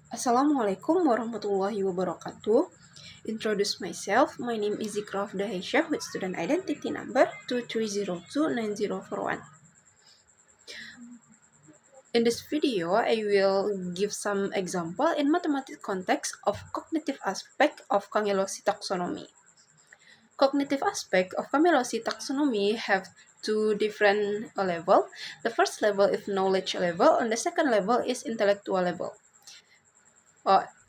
Assalamualaikum warahmatullahi wabarakatuh. Introduce myself. My name is Zikra Dahesha with student identity number 23029041. In this video, I will give some example in mathematics context of cognitive aspect of Cangelosi taxonomy. Cognitive aspect of Cangelosi taxonomy have two different level. The first level is knowledge level, and the second level is intellectual level.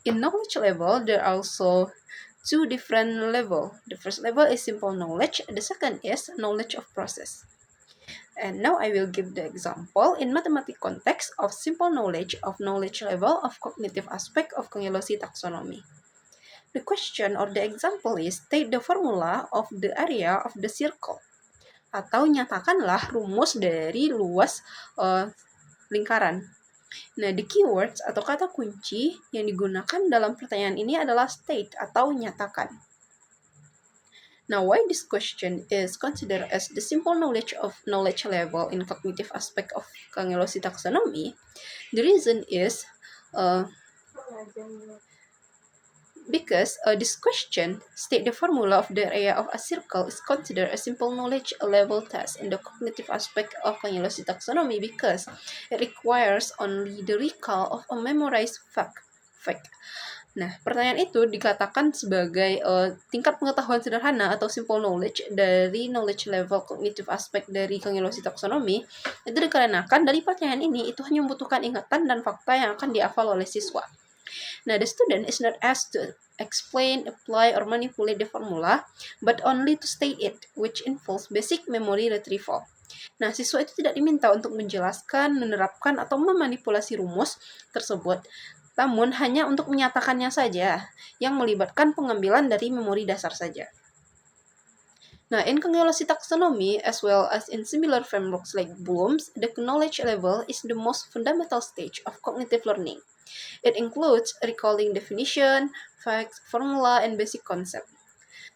In knowledge level, there are also two different level. The first level is simple knowledge, the second is knowledge of process. And now I will give the example in mathematics context of simple knowledge of knowledge level of cognitive aspect of Cangelosi taxonomy. The question or the example is state the formula of the area of the circle. Atau nyatakanlah rumus dari luas lingkaran. Nah, the keywords atau kata kunci yang digunakan dalam pertanyaan ini adalah state atau nyatakan. Now, why this question is considered as the simple knowledge of knowledge level in cognitive aspect of Cangelosi taxonomy? The reason is because this question state the formula of the area of a circle is considered a simple knowledge level test in the cognitive aspect of Cangelosi taxonomy because it requires only the recall of a memorized fact. Nah, pertanyaan itu dikatakan sebagai tingkat pengetahuan sederhana atau simple knowledge dari knowledge level cognitive aspect dari Cangelosi taxonomy. Itu dikarenakan dari pertanyaan ini itu hanya membutuhkan ingatan dan fakta yang akan dihafal oleh siswa. Now, the student is not asked to explain, apply, or manipulate the formula, but only to state it, which involves basic memory retrieval. Nah, siswa itu tidak diminta untuk menjelaskan, menerapkan, atau memanipulasi rumus tersebut, namun hanya untuk menyatakannya saja, yang melibatkan pengambilan dari memori dasar saja. Now, in Cangelosi taxonomy, as well as in similar frameworks like Bloom's, the knowledge level is the most fundamental stage of cognitive learning. It includes recalling definition, facts, formula, and basic concept.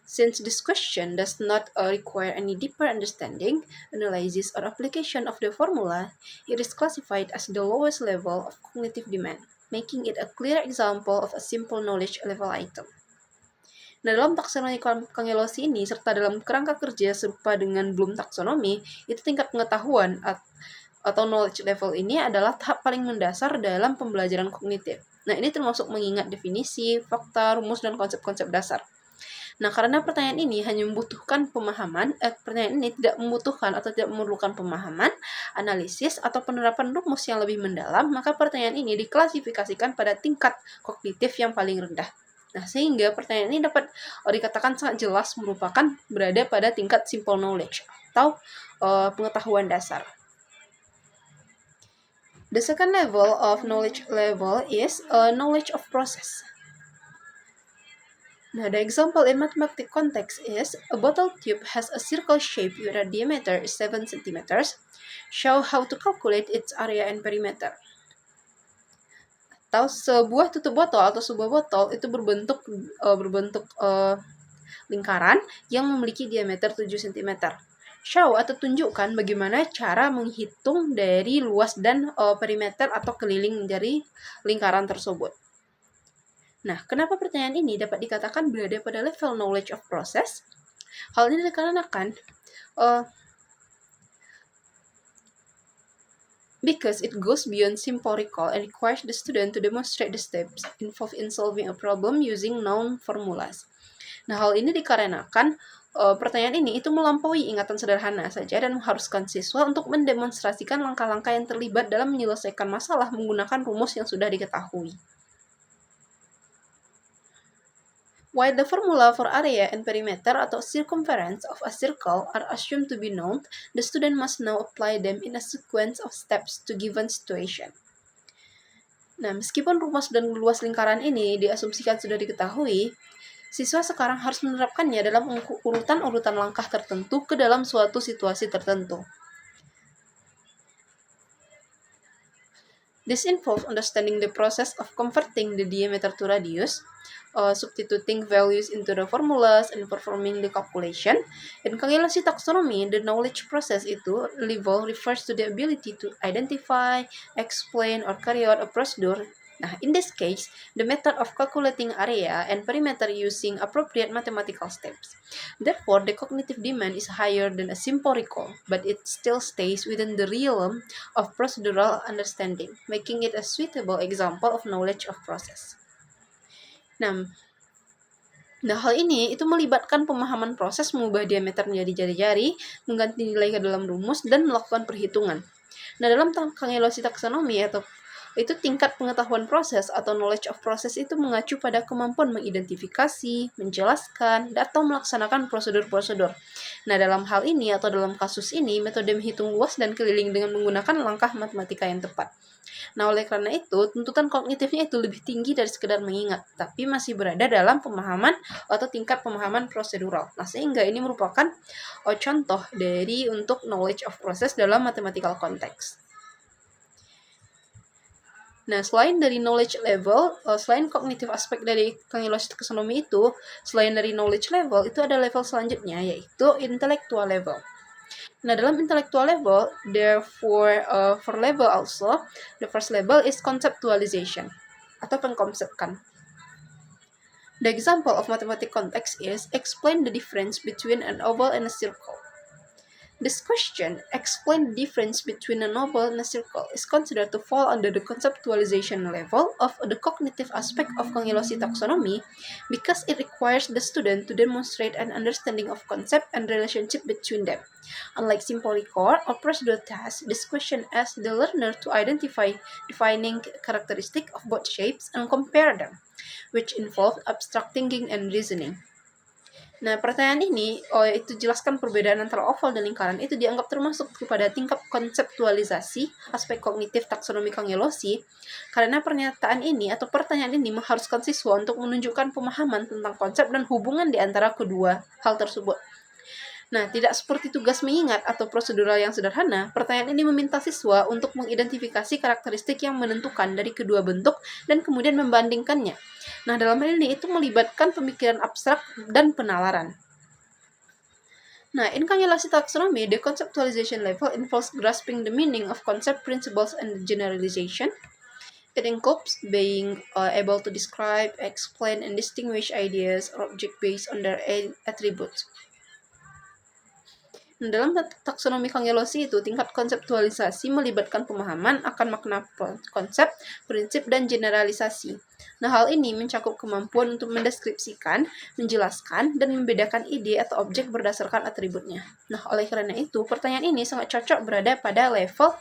Since this question does not require any deeper understanding, analysis, or application of the formula, it is classified as the lowest level of cognitive demand, making it a clear example of a simple knowledge level item. Nah, dalam taksonomi Cangelosi ini, serta dalam kerangka kerja serupa dengan Bloom taksonomi, itu tingkat pengetahuan atau knowledge level ini adalah tahap paling mendasar dalam pembelajaran kognitif. Nah, ini termasuk mengingat definisi, fakta, rumus, dan konsep-konsep dasar. Nah, karena pertanyaan ini hanya membutuhkan pemahaman, pertanyaan ini tidak membutuhkan atau tidak memerlukan pemahaman, analisis, atau penerapan rumus yang lebih mendalam, maka pertanyaan ini diklasifikasikan pada tingkat kognitif yang paling rendah. Nah, sehingga pertanyaan ini dapat dikatakan sangat jelas merupakan berada pada tingkat simple knowledge atau pengetahuan dasar. The second level of knowledge level is knowledge of process. Now, the example in mathematics context is a bottle tube has a circle shape with a diameter is 7 cm. Show how to calculate its area and perimeter. Atau sebuah tutup botol atau sebuah botol itu berbentuk lingkaran yang memiliki diameter 7 cm. Show atau tunjukkan bagaimana cara menghitung dari luas dan perimeter atau keliling dari lingkaran tersebut. Nah, kenapa pertanyaan ini dapat dikatakan berada pada level knowledge of process? Hal ini dikarenakan because it goes beyond simple recall and requires the student to demonstrate the steps involved in solving a problem using known formulas. Nah, hal ini dikarenakan pertanyaan ini itu melampaui ingatan sederhana saja dan mengharuskan siswa untuk mendemonstrasikan langkah-langkah yang terlibat dalam menyelesaikan masalah menggunakan rumus yang sudah diketahui. While the formula for area and perimeter atau circumference of a circle are assumed to be known, the student must now apply them in a sequence of steps to given situation. Nah, meskipun rumus dan luas lingkaran ini diasumsikan sudah diketahui, siswa sekarang harus menerapkannya dalam urutan-urutan langkah tertentu ke dalam suatu situasi tertentu. This involves understanding the process of converting the diameter to radius, substituting values into the formulas, and performing the calculation. In Cangelosi taxonomy, the knowledge process itu level refers to the ability to identify, explain, or carry out a procedure Nah, in this case, the method of calculating area and perimeter using appropriate mathematical steps. Therefore, the cognitive demand is higher than a simple recall, but it still stays within the realm of procedural understanding, making it a suitable example of knowledge of process. Nah, hal ini itu melibatkan pemahaman proses mengubah diameter menjadi jari-jari, mengganti nilai ke dalam rumus, dan melakukan perhitungan. Nah, dalam kangelosi taksonomi atau itu tingkat pengetahuan proses atau knowledge of process itu mengacu pada kemampuan mengidentifikasi, menjelaskan, atau melaksanakan prosedur-prosedur. Nah, dalam hal ini atau dalam kasus ini, metode menghitung luas dan keliling dengan menggunakan langkah matematika yang tepat. Nah, oleh karena itu, tuntutan kognitifnya itu lebih tinggi dari sekedar mengingat, tapi masih berada dalam pemahaman atau tingkat pemahaman prosedural. Nah, sehingga ini merupakan contoh dari untuk knowledge of process dalam mathematical context. Nah, selain dari knowledge level, selain kognitif aspek dari kangelosi taksonomi itu, selain dari knowledge level, itu ada level selanjutnya, yaitu intellectual level. Nah, dalam intellectual level, therefore, for level also, the first level is conceptualization, atau pengkonsepkan. The example of mathematical context is explain the difference between an oval and a circle. This question, explain the difference between an oval and a circle, is considered to fall under the conceptualization level of the cognitive aspect of kangelosi taxonomy because it requires the student to demonstrate an understanding of concept and relationship between them. Unlike simple recall or procedural tasks, this question asks the learner to identify defining characteristic of both shapes and compare them, which involve abstract thinking and reasoning. Nah, pertanyaan ini, itu jelaskan perbedaan antara oval dan lingkaran, itu dianggap termasuk kepada tingkat konseptualisasi aspek kognitif taksonomi kangelosi, karena pernyataan ini atau pertanyaan ini mengharuskan siswa untuk menunjukkan pemahaman tentang konsep dan hubungan di antara kedua hal tersebut. Nah, tidak seperti tugas mengingat atau prosedural yang sederhana, pertanyaan ini meminta siswa untuk mengidentifikasi karakteristik yang menentukan dari kedua bentuk dan kemudian membandingkannya. Nah, dalam hal ini itu melibatkan pemikiran abstrak dan penalaran. Nah, in kangelosi taxonomy, the conceptualization level involves grasping the meaning of concept, principles, and generalization. It includes being able to describe, explain, and distinguish ideas or objects based on their attributes. Dalam taksonomi kangelosi itu, tingkat konseptualisasi melibatkan pemahaman akan makna konsep, prinsip, dan generalisasi. Nah, hal ini mencakup kemampuan untuk mendeskripsikan, menjelaskan, dan membedakan ide atau objek berdasarkan atributnya. Nah, oleh karena itu, pertanyaan ini sangat cocok berada pada level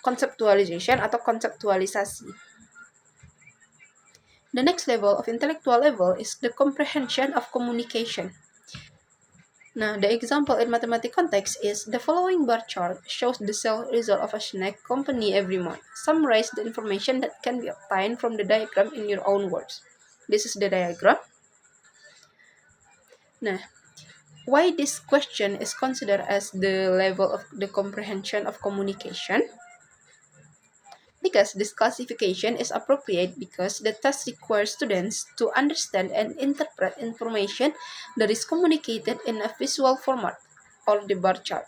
conceptualization atau konseptualisasi. The next level of intellectual level is the comprehension of communication. Now, the example in mathematical context is the following bar chart shows the sales result of a snack company every month. Summarize the information that can be obtained from the diagram in your own words. This is the diagram. Now, why this question is considered as the level of the comprehension of communication? Because this classification is appropriate because the test requires students to understand and interpret information that is communicated in a visual format, or the bar chart,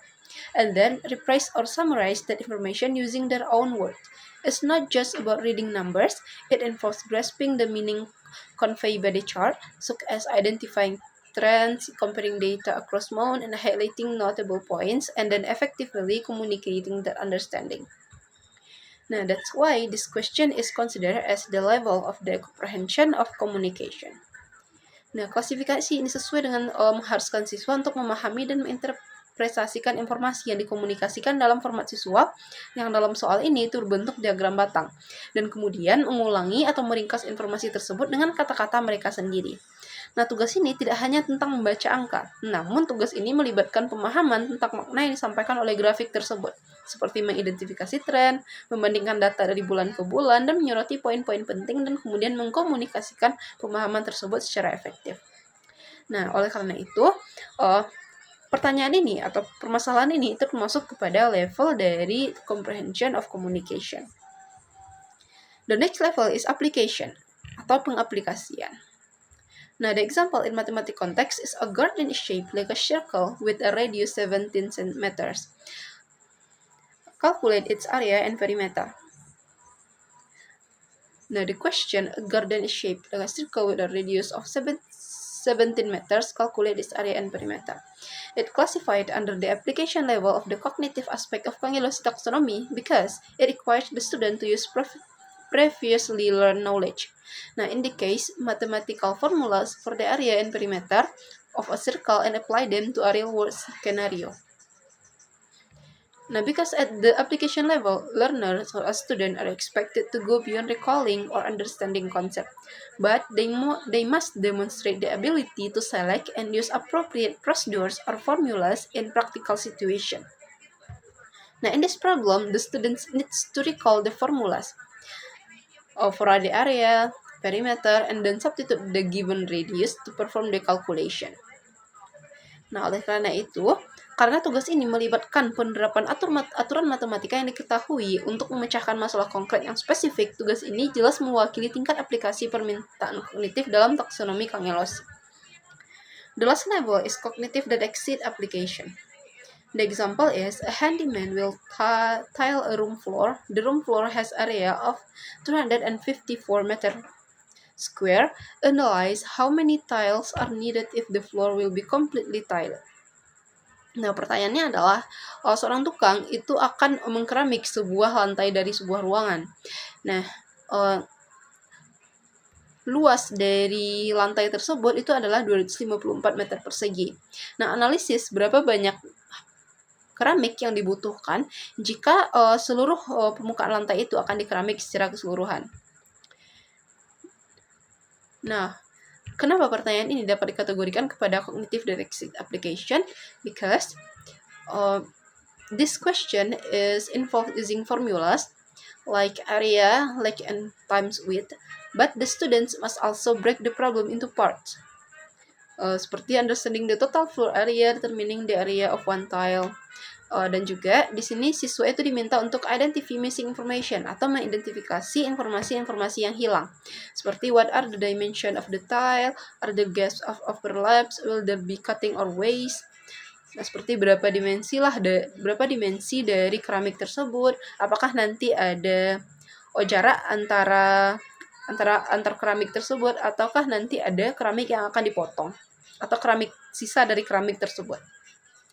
and then reprise or summarize that information using their own words. It's not just about reading numbers, it involves grasping the meaning conveyed by the chart, such as identifying trends, comparing data across months, and highlighting notable points, and then effectively communicating that understanding. Nah, that's why this question is considered as the level of the comprehension of communication. Nah, klasifikasi ini sesuai dengan mengharuskan siswa untuk memahami dan menginterpretasikan informasi yang dikomunikasikan dalam format siswa yang dalam soal ini itu berbentuk diagram batang, dan kemudian mengulangi atau meringkas informasi tersebut dengan kata-kata mereka sendiri. Nah, tugas ini tidak hanya tentang membaca angka, namun tugas ini melibatkan pemahaman tentang makna yang disampaikan oleh grafik tersebut, seperti mengidentifikasi tren, membandingkan data dari bulan ke bulan, dan menyoroti poin-poin penting dan kemudian mengkomunikasikan pemahaman tersebut secara efektif. Nah, oleh karena itu, pertanyaan ini atau permasalahan ini itu termasuk kepada level dari comprehension of communication. The next level is application atau pengaplikasian. Now, the example in mathematical context is a garden is shaped like a circle with a radius 17 centimeters. Calculate its area and perimeter. Now the question, a garden is shaped like a circle with a radius of 17 meters, calculate its area and perimeter. It classified under the application level of the cognitive aspect of Cangilosi taxonomy because it requires the student to use previously learned knowledge. Now, in the case, mathematical formulas for the area and perimeter of a circle and apply them to a real-world scenario. Now, because at the application level, learners or a student are expected to go beyond recalling or understanding concept, but they must demonstrate the ability to select and use appropriate procedures or formulas in practical situation. Now, in this problem, the students needs to recall the formulas for the area, perimeter, and then substitute the given radius to perform the calculation. Nah, oleh karena itu, karena tugas ini melibatkan penerapan aturan matematika yang diketahui untuk memecahkan masalah konkret yang spesifik, tugas ini jelas mewakili tingkat aplikasi permintaan kognitif dalam taksonomi Cangelosi. The last level is cognitive that exceed application. The example is a handyman will tile a room floor. The room floor has area of 254 meter square. Analyze how many tiles are needed if the floor will be completely tiled. Nah, pertanyaannya adalah seorang tukang itu akan mengkeramik sebuah lantai dari sebuah ruangan. Nah, luas dari lantai tersebut itu adalah 254 meter persegi. Nah, analisis berapa banyak keramik yang dibutuhkan jika seluruh permukaan lantai itu akan dikeramik secara keseluruhan. Nah, kenapa pertanyaan ini dapat dikategorikan kepada cognitive directed application? Because this question is involved using formulas like area, length, and times width, but the students must also break the problem into parts. Seperti understanding the total floor area, determining the area of one tile. Dan juga di sini siswa itu diminta untuk identify missing information atau mengidentifikasi informasi-informasi yang hilang. Seperti what are the dimension of the tile, are the gaps of overlaps, will there be cutting or waste. Nah, seperti berapa dimensi dari keramik tersebut, apakah nanti ada jarak antara keramik tersebut, ataukah nanti ada keramik yang akan dipotong atau sisa dari keramik tersebut.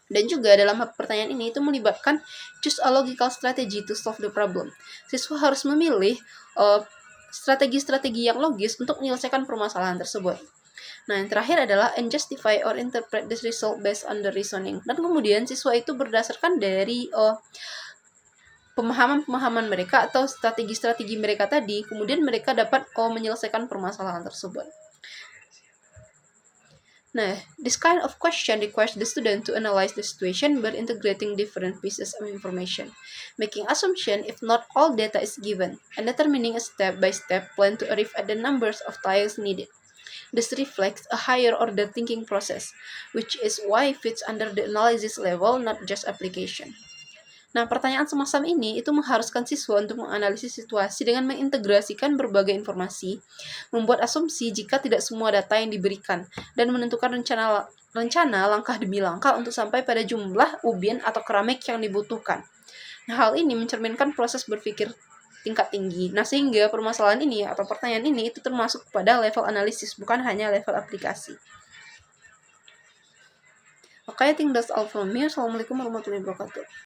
Dan juga dalam pertanyaan ini itu melibatkan choose a logical strategy to solve the problem. Siswa harus memilih strategi-strategi yang logis untuk menyelesaikan permasalahan tersebut. Nah, yang terakhir adalah and justify or interpret this result based on the reasoning. Dan kemudian siswa itu berdasarkan dari pemahaman mereka atau strategi-strategi mereka tadi, kemudian mereka dapat menyelesaikan permasalahan tersebut. Nah, this kind of question requires the student to analyze the situation by integrating different pieces of information, making assumption if not all data is given, and determining a step-by-step plan to arrive at the numbers of tiles needed. This reflects a higher order thinking process, which is why it fits under the analysis level, not just application. Nah, pertanyaan semacam ini itu mengharuskan siswa untuk menganalisis situasi dengan mengintegrasikan berbagai informasi, membuat asumsi jika tidak semua data yang diberikan, dan menentukan rencana langkah demi langkah untuk sampai pada jumlah ubin atau keramik yang dibutuhkan. Nah, hal ini mencerminkan proses berpikir tingkat tinggi. Nah, sehingga permasalahan ini atau pertanyaan ini itu termasuk pada level analisis, bukan hanya level aplikasi. Okay, I think that's all from me. Assalamualaikum warahmatullahi wabarakatuh.